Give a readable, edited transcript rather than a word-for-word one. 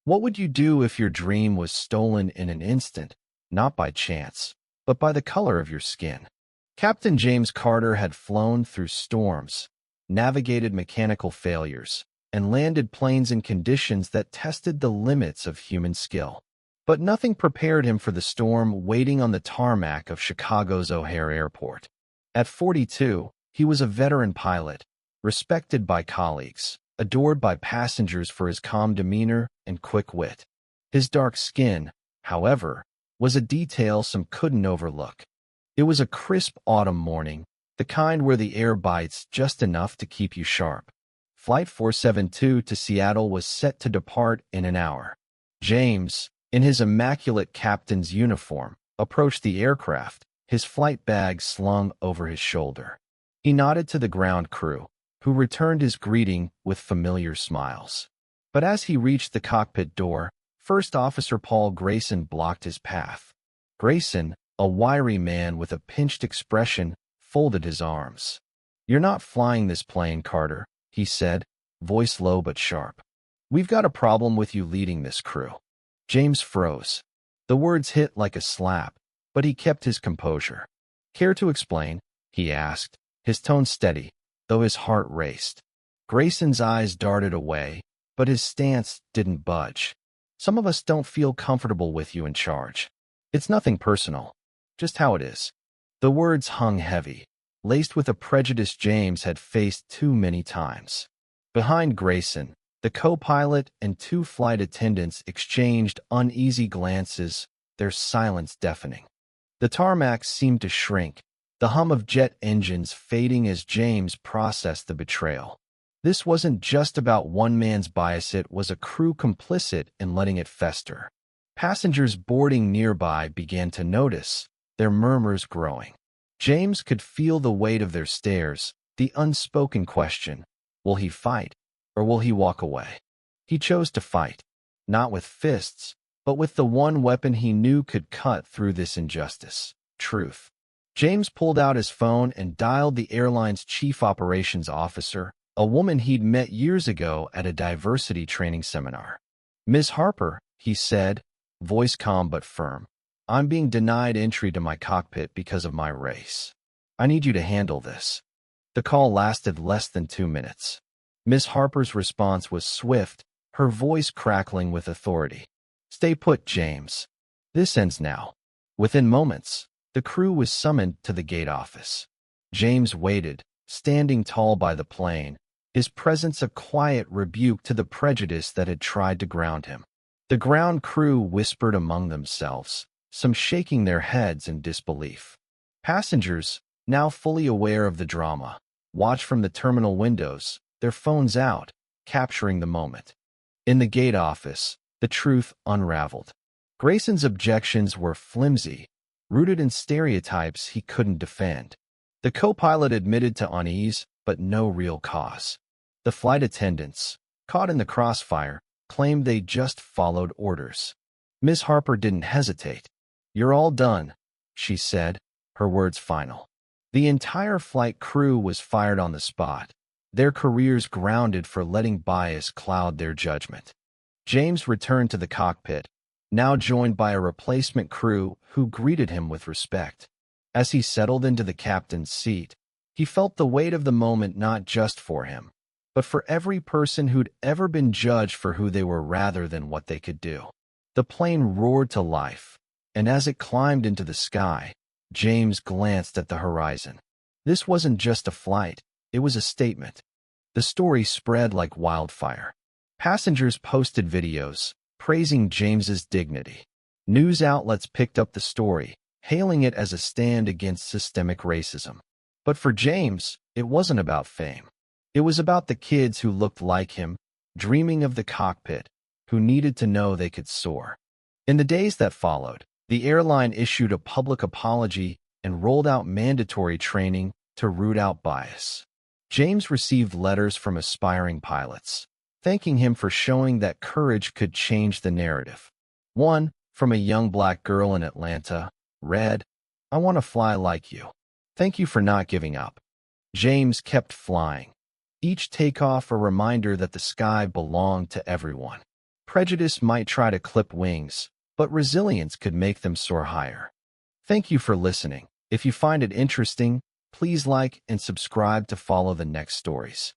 What would you do if your dream was stolen in an instant, not by chance, but by the color of your skin? Captain James Carter had flown through storms, navigated mechanical failures, and landed planes in conditions that tested the limits of human skill. But nothing prepared him for the storm waiting on the tarmac of Chicago's O'Hare Airport. At 42, he was a veteran pilot, respected by colleagues, adored by passengers for his calm demeanor and quick wit. His dark skin, however, was a detail some couldn't overlook. It was a crisp autumn morning, the kind where the air bites just enough to keep you sharp. Flight 472 to Seattle was set to depart in an hour. James, in his immaculate captain's uniform, approached the aircraft, his flight bag slung over his shoulder. He nodded to the ground crew, who returned his greeting with familiar smiles. But as he reached the cockpit door, First Officer Paul Grayson blocked his path. Grayson, a wiry man with a pinched expression, folded his arms. "You're not flying this plane, Carter," he said, voice low but sharp. "We've got a problem with you leading this crew." James froze. The words hit like a slap, but he kept his composure. "Care to explain?" he asked, his tone steady, though his heart raced. Grayson's eyes darted away, but his stance didn't budge. "Some of us don't feel comfortable with you in charge. It's nothing personal, just how it is." The words hung heavy, laced with a prejudice James had faced too many times. Behind Grayson, the co-pilot and two flight attendants exchanged uneasy glances, their silence deafening. The tarmac seemed to shrink, the hum of jet engines fading as James processed the betrayal. This wasn't just about one man's bias, it was a crew complicit in letting it fester. Passengers boarding nearby began to notice, their murmurs growing. James could feel the weight of their stares, the unspoken question, will he fight, or will he walk away? He chose to fight, not with fists, but with the one weapon he knew could cut through this injustice: truth. James pulled out his phone and dialed the airline's chief operations officer, a woman he'd met years ago at a diversity training seminar. "Ms. Harper," he said, voice calm but firm, "I'm being denied entry to my cockpit because of my race. I need you to handle this." The call lasted less than 2 minutes. Ms. Harper's response was swift, her voice crackling with authority. "Stay put, James. This ends now." Within moments, the crew was summoned to the gate office. James waited, standing tall by the plane, his presence a quiet rebuke to the prejudice that had tried to ground him. The ground crew whispered among themselves, some shaking their heads in disbelief. Passengers, now fully aware of the drama, watched from the terminal windows, their phones out, capturing the moment. In the gate office, the truth unraveled. Grayson's objections were flimsy, rooted in stereotypes he couldn't defend. The co-pilot admitted to unease, but no real cause. The flight attendants, caught in the crossfire, claimed they just followed orders. Ms. Harper didn't hesitate. "You're all done," she said, her words final. The entire flight crew was fired on the spot, their careers grounded for letting bias cloud their judgment. James returned to the cockpit, now joined by a replacement crew who greeted him with respect. As he settled into the captain's seat, he felt the weight of the moment not just for him, but for every person who'd ever been judged for who they were rather than what they could do. The plane roared to life, and as it climbed into the sky, James glanced at the horizon. This wasn't just a flight, it was a statement. The story spread like wildfire. Passengers posted videos, praising James's dignity. News outlets picked up the story, hailing it as a stand against systemic racism. But for James, it wasn't about fame. It was about the kids who looked like him, dreaming of the cockpit, who needed to know they could soar. In the days that followed, the airline issued a public apology and rolled out mandatory training to root out bias. James received letters from aspiring pilots, thanking him for showing that courage could change the narrative. One, from a young black girl in Atlanta, read, "I want to fly like you. Thank you for not giving up." James kept flying, each takeoff a reminder that the sky belonged to everyone. Prejudice might try to clip wings, but resilience could make them soar higher. Thank you for listening. If you find it interesting, please like and subscribe to follow the next stories.